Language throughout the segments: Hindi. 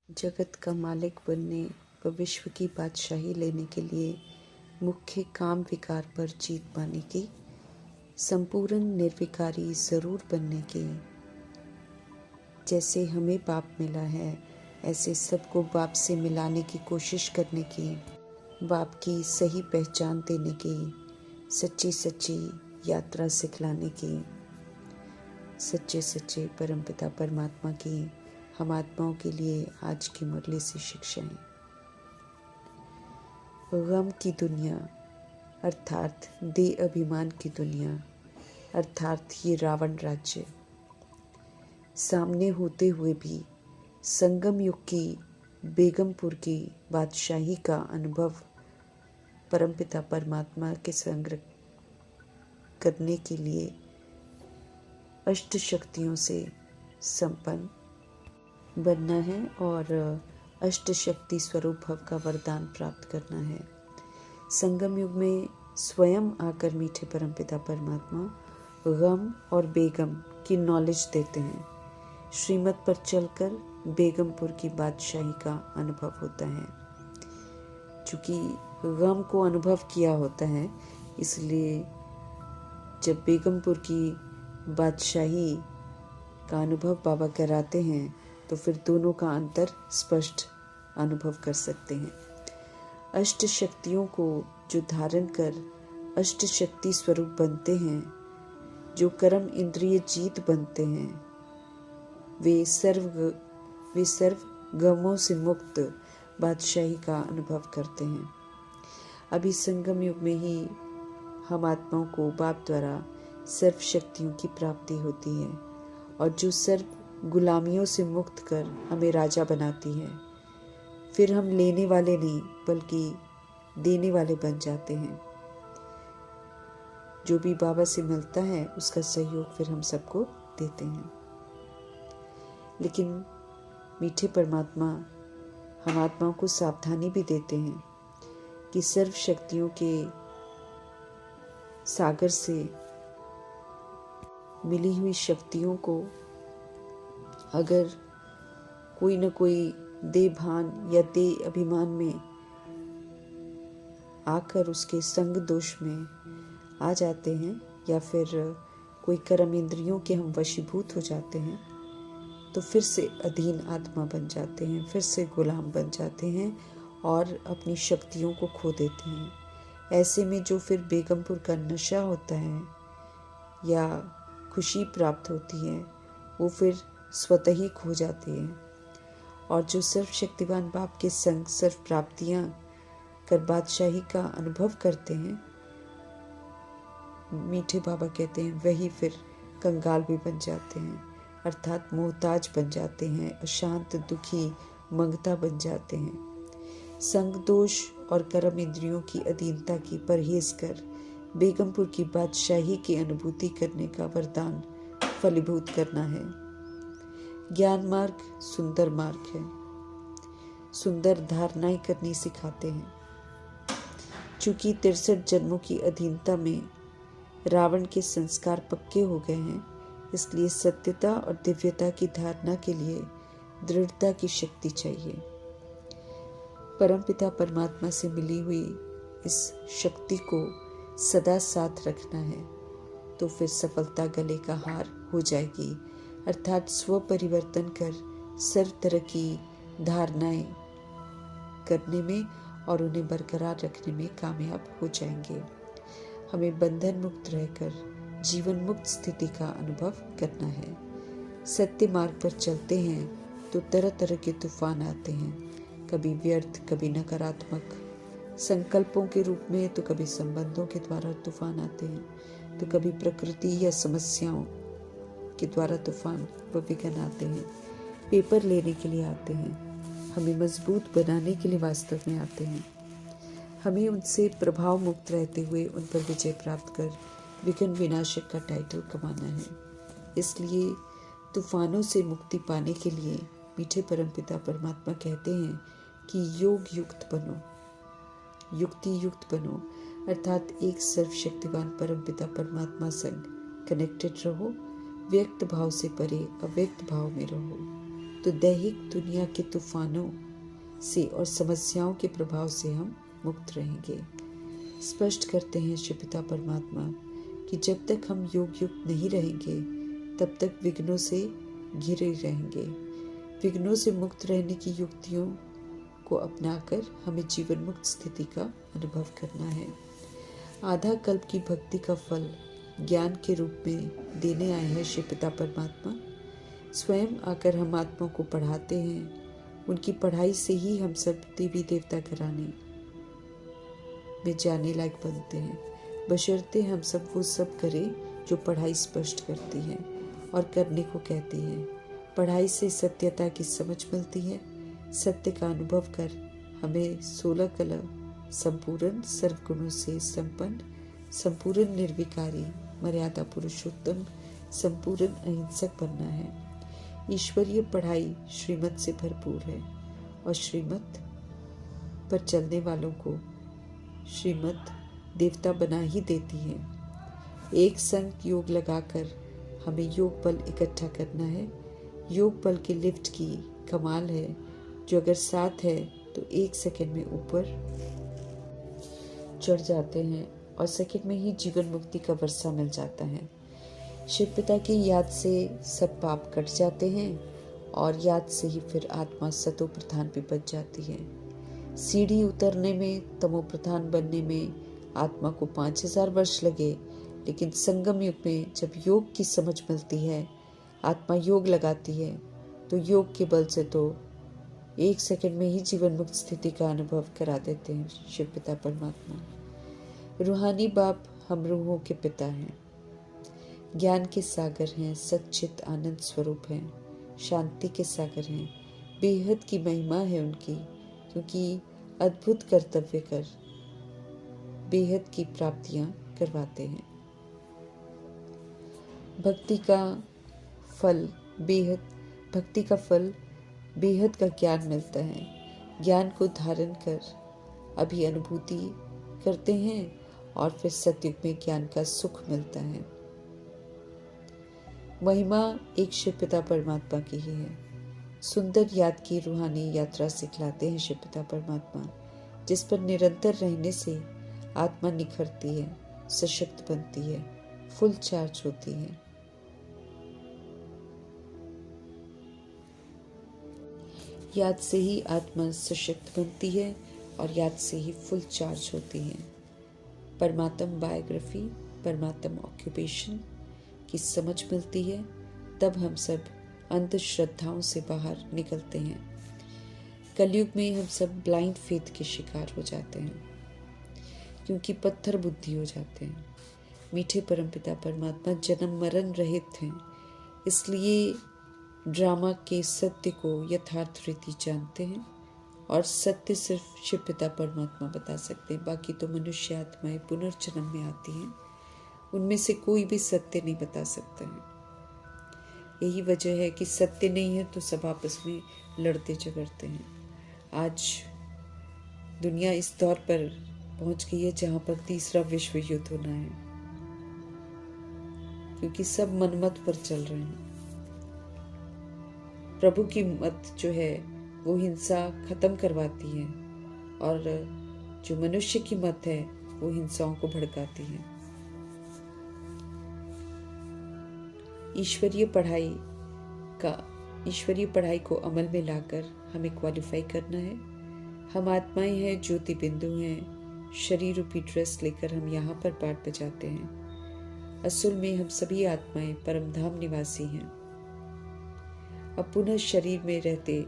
जगत का मालिक बनने व विश्व की बादशाही लेने के लिए मुख्य काम विकार पर जीत पाने की, संपूर्ण निर्विकारी जरूर बनने की। जैसे हमें बाप मिला है ऐसे सबको बाप से मिलाने की कोशिश करने की, बाप की सही पहचान देने की, सच्ची सच्ची यात्रा सिखलाने की, सच्चे सच्चे परमपिता परमात्मा की हम आत्माओं के लिए आज की मुरली से शिक्षाएं। गम की दुनिया अर्थात देह अभिमान की दुनिया अर्थात ये रावण राज्य सामने होते हुए भी संगम युग की बेगमपुर की बादशाही का अनुभव परमपिता परमात्मा के संग करने के लिए अष्ट शक्तियों से संपन्न बनना है और अष्ट शक्ति स्वरूप भव का वरदान प्राप्त करना है। संगम युग में स्वयं आकर मीठे परमपिता परमात्मा गम और बेगम की नॉलेज देते हैं। श्रीमत पर चलकर बेगमपुर की बादशाही का अनुभव होता है। चूँकि गम को अनुभव किया होता है, इसलिए जब बेगमपुर की बादशाही का अनुभव बाबा कराते हैं तो फिर दोनों का अंतर स्पष्ट अनुभव कर सकते हैं। अष्ट शक्तियों को जो धारण कर अष्ट शक्ति स्वरूप बनते हैं, जो कर्म इंद्रिय जीत बनते हैं, वे सर्व गमों से मुक्त बादशाही का अनुभव करते हैं। अभी संगम युग में ही हम आत्माओं को बाप द्वारा सर्व शक्तियों की प्राप्ति होती है और जो सर्व गुलामियों से मुक्त कर हमें राजा बनाती है। फिर हम लेने वाले नहीं बल्कि देने वाले बन जाते हैं। जो भी बाबा से मिलता है उसका सहयोग फिर हम सबको देते हैं। लेकिन मीठे परमात्मा हम आत्माओं को सावधानी भी देते हैं कि सर्व शक्तियों के सागर से मिली हुई शक्तियों को अगर कोई न कोई देह भान या देह अभिमान में आकर उसके संग दोष में आ जाते हैं या फिर कोई कर्म इंद्रियों के हम वशीभूत हो जाते हैं, तो फिर से अधीन आत्मा बन जाते हैं, फिर से गुलाम बन जाते हैं और अपनी शक्तियों को खो देते हैं। ऐसे में जो फिर बेगमपुर का नशा होता है या खुशी प्राप्त होती है, वो फिर स्वतः ही खो जाती है। और जो सर्वशक्तिवान बाप के संग सर्व प्राप्तियां कर बादशाही का अनुभव करते हैं, मीठे बाबा कहते हैं वही फिर कंगाल भी बन जाते हैं, अर्थात मोहताज बन जाते हैं, अशांत दुखी मंगता बन जाते हैं। संग दोष और कर्म इंद्रियों की अधीनता की परहेज कर बेगमपुर की बादशाही की अनुभूति करने का वरदान फलीभूत करना है। ज्ञान मार्ग सुंदर मार्ग है, सुंदर धारणाएं करनी सिखाते हैं। चूंकि 63 जन्मों की अधीनता में रावण के संस्कार पक्के हो गए हैं, इसलिए सत्यता और दिव्यता की धारणा के लिए दृढ़ता की शक्ति चाहिए। परमपिता परमात्मा से मिली हुई इस शक्ति को सदा साथ रखना है, तो फिर सफलता गले का हार हो जाएगी, अर्थात स्व परिवर्तन कर सर्व तरह की धारणाएं करने में और उन्हें बरकरार रखने में कामयाब हो जाएंगे। हमें बंधन मुक्त रहकर जीवन मुक्त स्थिति का अनुभव करना है। सत्य मार्ग पर चलते हैं तो तरह तरह के तूफान आते हैं, कभी व्यर्थ, कभी नकारात्मक संकल्पों के रूप में, तो कभी संबंधों के द्वारा तूफान आते हैं, तो कभी प्रकृति या समस्याओं के द्वारा तूफान व विघ्न आते हैं। पेपर लेने के लिए आते हैं, हमें मजबूत बनाने के लिए वास्तव में आते हैं। हमें उनसे प्रभाव मुक्त रहते हुए उन पर विजय प्राप्त कर विघ्न विनाशक का टाइटल कमाना है। इसलिए तूफानों से मुक्ति पाने के लिए मीठे परमपिता परमात्मा कहते हैं कि योग युक्त बनो, युक्ति युक्त बनो, अर्थात एक सर्वशक्तिवान परमपिता परमात्मा संग कनेक्टेड रहो, व्यक्त भाव से परे अव्यक्त भाव में रहो। तो दैहिक दुनिया के तूफानों से और समस्याओं के प्रभाव से हम मुक्त रहेंगे। स्पष्ट करते हैं श्री पिता परमात्मा कि जब तक हम योग युक्त नहीं रहेंगे तब तक विघ्नों से घिरे रहेंगे। विघ्नों से मुक्त रहने की युक्तियों को अपनाकर हमें जीवन मुक्त स्थिति का अनुभव करना है। आधा कल्प की भक्ति का फल ज्ञान के रूप में देने आए हैं श्री पिता परमात्मा। स्वयं आकर हम आत्मा को पढ़ाते हैं। उनकी पढ़ाई से ही हम सब देवी देवता घराने में जाने लायक बनते हैं, बशर्ते हम सब वो सब करें जो पढ़ाई स्पष्ट करती है और करने को कहती है। पढ़ाई से सत्यता की समझ मिलती है। सत्य का अनुभव कर हमें 16 कला संपूर्ण सर्वगुणों से संपन्न, संपूर्ण निर्विकारी, मर्यादा पुरुषोत्तम, संपूर्ण अहिंसक बनना है। ईश्वरीय पढ़ाई श्रीमत से भरपूर है और श्रीमत पर चलने वालों को श्रीमत देवता बना ही देती है। एक संग योग लगाकर हमें योग बल इकट्ठा करना है। योग बल के लिफ्ट की कमाल है जो अगर साथ है तो 1 सेकंड में ऊपर चढ़ जाते हैं और सेकंड में ही जीवन मुक्ति का वर्षा मिल जाता है। शिव पिता की याद से सब पाप कट जाते हैं और याद से ही फिर आत्मा सतो प्रधान भी बच जाती है। सीढ़ी उतरने में, तमो प्रधान बनने में आत्मा को 5000 वर्ष लगे, लेकिन संगम युग में जब योग की समझ मिलती है, आत्मा योग लगाती है, तो योग के बल से तो 1 सेकंड में ही जीवन मुक्त स्थिति का अनुभव करा देते हैं शिव पिता परमात्मा। रूहानी बाप हम रूहों के पिता हैं, ज्ञान के सागर हैं, सच्चित आनंद स्वरूप हैं, शांति के सागर हैं। बेहद की महिमा है उनकी, क्योंकि अद्भुत कर्तव्य कर बेहद की प्राप्तियां करवाते हैं। भक्ति का फल बेहद का ज्ञान मिलता है। ज्ञान को धारण कर अभी अनुभूति करते हैं और फिर सतयुग में ज्ञान का सुख मिलता है। महिमा एक शिव पिता परमात्मा की ही है। सुंदर याद की रूहानी यात्रा सिखलाते हैं शिव पिता परमात्मा, जिस पर निरंतर रहने से आत्मा निखरती है, सशक्त बनती है, फुल चार्ज होती है। याद से ही आत्मा सशक्त बनती है और याद से ही फुल चार्ज होती है। परमात्म बायोग्राफी, परमात्म ऑक्यूपेशन की समझ मिलती है, तब हम सब अंधश्रद्धाओं से बाहर निकलते हैं। कलयुग में हम सब ब्लाइंड फेथ के शिकार हो जाते हैं, क्योंकि पत्थर बुद्धि हो जाते हैं। मीठे परमपिता परमात्मा जन्म मरण रहित हैं, इसलिए ड्रामा के सत्य को यथार्थ रीति जानते हैं और सत्य सिर्फ शिव पिता परमात्मा बता सकते हैं। बाकी तो मनुष्य आत्माएं पुनर्जन्म में आती हैं, उनमें से कोई भी सत्य नहीं बता सकता है। यही वजह है कि सत्य नहीं है तो सब आपस में लड़ते झगड़ते हैं। आज दुनिया इस दौर पर पहुंच गई है जहां पर तीसरा विश्व युद्ध होना है, क्योंकि सब मनमत पर चल रहे हैं। प्रभु की मत जो है वो हिंसा खत्म करवाती है और जो मनुष्य की मत है वो हिंसाओं को भड़काती है। ईश्वरीय पढ़ाई को अमल में लाकर हमें क्वालिफाई करना है। हम आत्माएं हैं, ज्योति बिंदु हैं। शरीर रूपी ड्रेस लेकर हम यहाँ पर पाठ बजाते हैं। असल में हम सभी आत्माएं परमधाम निवासी हैं। अब पुनः शरीर में रहते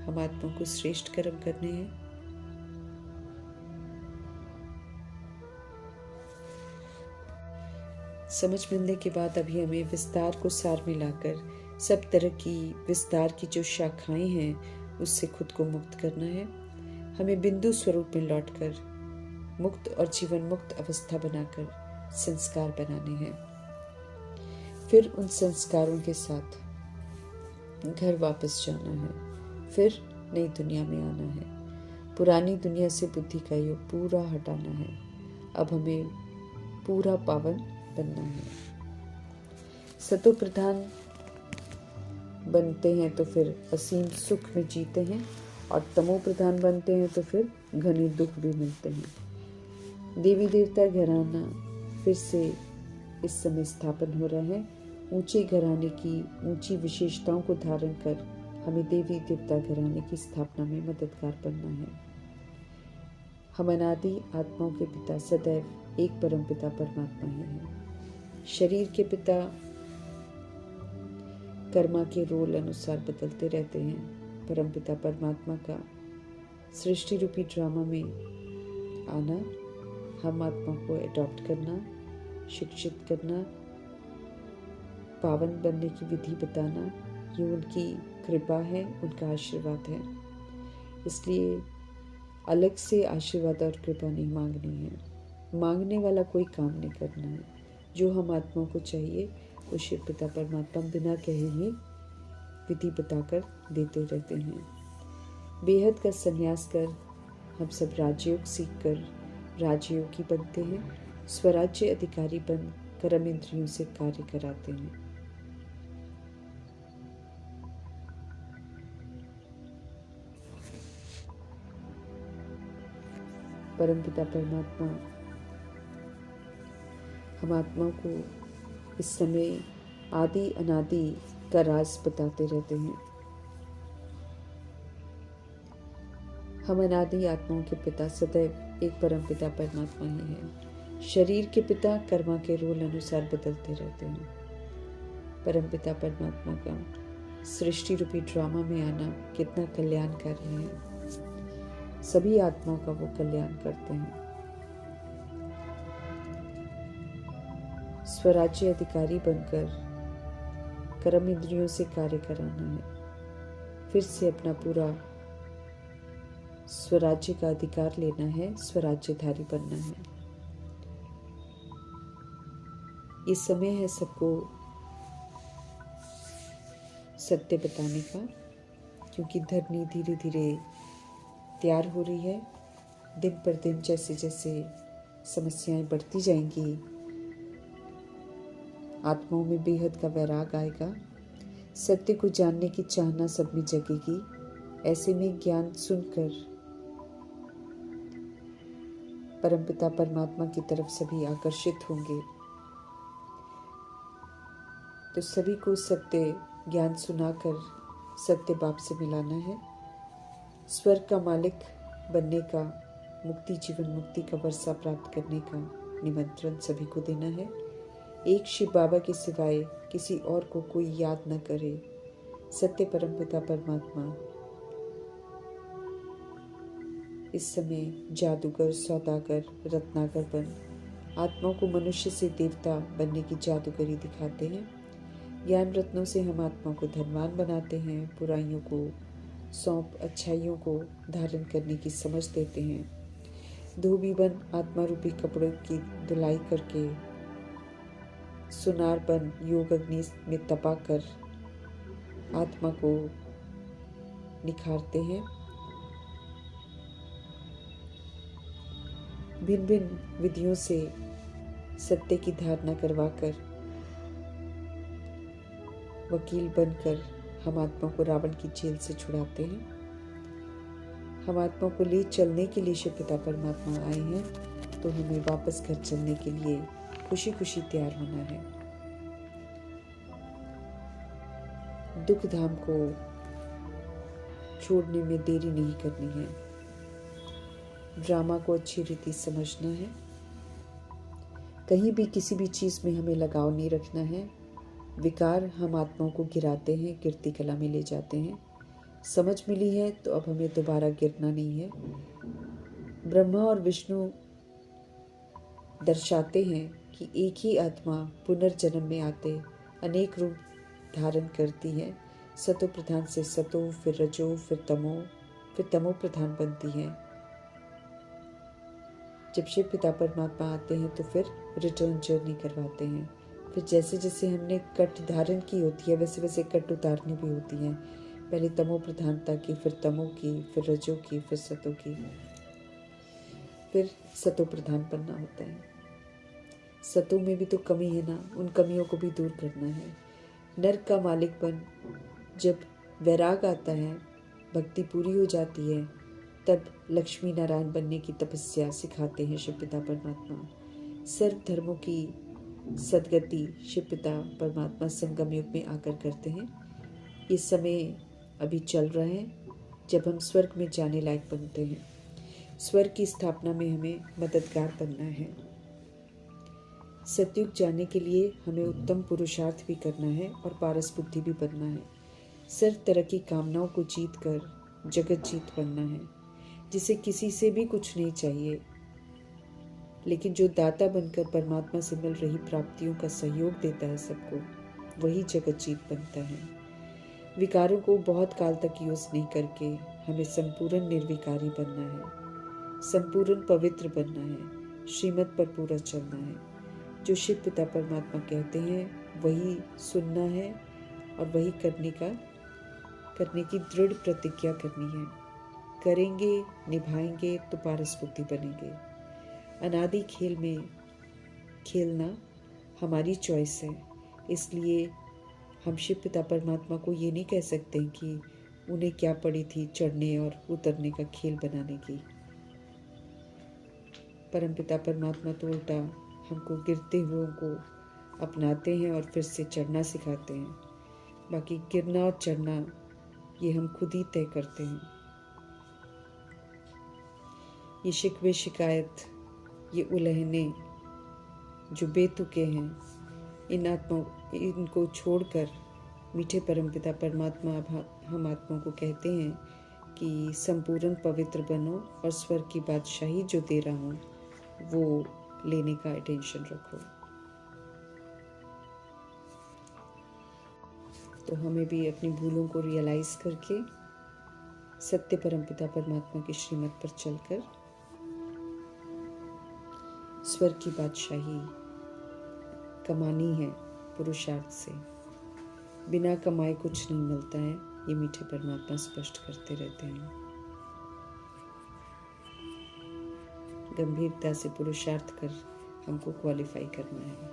हम आत्मा को श्रेष्ठ कर्म करने हैं। समझ मिलने के बाद अभी हमें विस्तार को सार में लाकर सब तरह की विस्तार की जो शाखाएं हैं उससे खुद को मुक्त करना है। हमें बिंदु स्वरूप में लौटकर मुक्त और जीवन मुक्त अवस्था बनाकर संस्कार बनाने हैं। फिर उन संस्कारों के साथ घर वापस जाना है, फिर नई दुनिया में आना है। पुरानी दुनिया से बुद्धि का योग पूरा हटाना है। अब हमें पूरा पावन बनना है। सतो प्रधान बनते हैं तो फिर असीम सुख में जीते हैं, और तमो प्रधान बनते हैं तो फिर घने दुख भी मिलते हैं। देवी देवता घराना फिर से इस समय स्थापन हो रहा है। ऊंचे घराने की ऊंची विशेषताओं को धारण कर हमें देवी देवता घराने की स्थापना में मददगार बनना है। हम अनादि आत्माओं के पिता सदैव एक परम पिता परमात्मा ही हैं। शरीर के पिता कर्मा के रोल अनुसार बदलते रहते हैं। परम पिता परमात्मा का सृष्टि रूपी ड्रामा में आना, हम आत्मा को अडॉप्ट करना, शिक्षित करना, पावन बनने की विधि बताना, ये उनकी कृपा है, उनका आशीर्वाद है। इसलिए अलग से आशीर्वाद और कृपा नहीं मांगनी है। मांगने वाला कोई काम नहीं करना है। जो हम आत्मा को चाहिए वो शिव पिता परमात्मा बिना कहे ही विधि बताकर देते रहते हैं। बेहद का संन्यास कर हम सब राजयोग सीखकर राजयोगी बनते हैं। स्वराज्य अधिकारी बन कर्म इंद्रियों से कार्य कराते हैं। परमपिता परमात्मा हम आत्मा को इस समय आदि अनादि का राज बताते रहते हैं। हम अनादि आत्माओं के पिता सदैव एक परम पिता परमात्मा ही है। शरीर के पिता कर्मा के रोल अनुसार बदलते रहते हैं। परम पिता परमात्मा का सृष्टि रूपी ड्रामा में आना कितना कल्याणकारी है। सभी आत्माओं का वो कल्याण करते हैं। स्वराज्य अधिकारी बनकर कर्म इंद्रियों से कार्य कराना है। फिर से अपना पूरा स्वराज्य का अधिकार लेना है, स्वराज्यधारी बनना है। ये समय है सबको सत्य बताने का, क्योंकि धरनी धीरे धीरे तैयार हो रही है। दिन पर दिन जैसे जैसे समस्याएं बढ़ती जाएंगी, आत्माओं में बेहद का वैराग आएगा। सत्य को जानने की चाहना सब में जगेगी। ऐसे में ज्ञान सुनकर परमपिता परमात्मा की तरफ सभी आकर्षित होंगे। तो सभी को सत्य ज्ञान सुनाकर सत्य बाप से मिलाना है। स्वर्ग का मालिक बनने का, मुक्ति जीवन मुक्ति का वर्षा प्राप्त करने का निमंत्रण सभी को देना है। एक शिव बाबा के सिवाय किसी और को कोई याद न करे। सत्य परमपिता परमात्मा इस समय जादूगर, सौदागर, रत्नाकर बन आत्माओं को मनुष्य से देवता बनने की जादूगरी दिखाते हैं। ज्ञान रत्नों से हम आत्मा को धनवान बनाते हैं। बुराइयों को सौंप अच्छाइयों को धारण करने की समझ देते हैं। धोबी बन आत्मा रूपी कपड़ों की धुलाई करके सुनार बन योग अग्नि में तपा कर आत्मा को निखारते हैं। भिन्न भिन्न विधियों से सत्य की धारणा करवाकर वकील बनकर हम आत्मा को रावण की जेल से छुड़ाते हैं। हम आत्मा को ले चलने के लिए शिव पिता परमात्मा आए हैं, तो हमें वापस घर चलने के लिए खुशी खुशी तैयार होना है। दुख धाम को छोड़ने में देरी नहीं करनी है। ड्रामा को अच्छी रीति समझना है। कहीं भी किसी भी चीज में हमें लगाव नहीं रखना है। विकार हम आत्माओं को गिराते हैं, गिरती कला में ले जाते हैं। समझ मिली है तो अब हमें दोबारा गिरना नहीं है। ब्रह्मा और विष्णु दर्शाते हैं कि एक ही आत्मा पुनर्जन्म में आते अनेक रूप धारण करती है। सतो प्रधान से सतो, फिर रजो, फिर तमो प्रधान बनती है। जब शिव पिता परमात्मा आते हैं तो फिर रिटर्न जर्नी करवाते हैं। फिर जैसे जैसे हमने कट धारण की होती है वैसे वैसे कट उतारनी भी होती है। पहले तमो प्रधानता की, फिर तमो की, फिर रजो की, फिर सतो की, फिर सतो प्रधान बनना होता है। सतो में भी तो कमी है ना, उन कमियों को भी दूर करना है। नर्क का मालिक बन जब वैराग आता है, भक्ति पूरी हो जाती है, तब लक्ष्मी नारायण बनने की तपस्या सिखाते हैं शिव पिता परमात्मा। सर्व धर्मों की सदगति शिव पिता परमात्मा संगम युग में आकर करते हैं। ये समय अभी चल रहा है जब हम स्वर्ग में जाने लायक बनते हैं। स्वर्ग की स्थापना में हमें मददगार बनना है। सतयुग जाने के लिए हमें उत्तम पुरुषार्थ भी करना है और पारस बुद्धि भी बनना है। सर्व तरह की कामनाओं को जीत कर जगत जीत बनना है, जिसे किसी से भी कुछ नहीं चाहिए, लेकिन जो दाता बनकर परमात्मा से मिल रही प्राप्तियों का सहयोग देता है सबको, वही जगत जीत बनता है। विकारों को बहुत काल तक यूज नहीं करके हमें संपूर्ण निर्विकारी बनना है, संपूर्ण पवित्र बनना है, श्रीमत पर पूरा चलना है। जो शिव पिता परमात्मा कहते हैं वही सुनना है और वही करने की दृढ़ प्रतिज्ञा करनी है। करेंगे, निभाएंगे तो पारस बुद्धि बनेंगे। अनादि खेल में खेलना हमारी चॉइस है, इसलिए हम शिव पिता परमात्मा को ये नहीं कह सकते कि उन्हें क्या पड़ी थी चढ़ने और उतरने का खेल बनाने की। परमपिता परमात्मा तो उल्टा हमको गिरते हुए को अपनाते हैं और फिर से चढ़ना सिखाते हैं। बाकी गिरना और चढ़ना ये हम खुद ही तय करते हैं। ये शिकवे शिकायत, ये उलहने जो बेतुके हैं, इनको छोड़कर मीठे परमपिता परमात्मा हम आत्माओं को कहते हैं कि संपूर्ण पवित्र बनो और स्वर्ग की बादशाही जो दे रहा हूँ वो लेने का अटेंशन रखो। तो हमें भी अपनी भूलों को रियलाइज करके सत्य परमपिता परमात्मा की श्रीमत पर चलकर स्वर्ग की बादशाही कमानी है पुरुषार्थ से। बिना कमाए कुछ नहीं मिलता है, ये मीठे परमात्मा स्पष्ट करते रहते हैं। गंभीरता से पुरुषार्थ कर हमको क्वालिफाई करना है।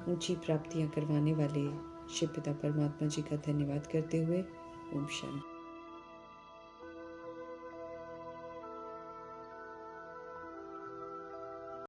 ऊंची प्राप्तियां करवाने वाले शिव पिता परमात्मा जी का धन्यवाद करते हुए ओम शांति।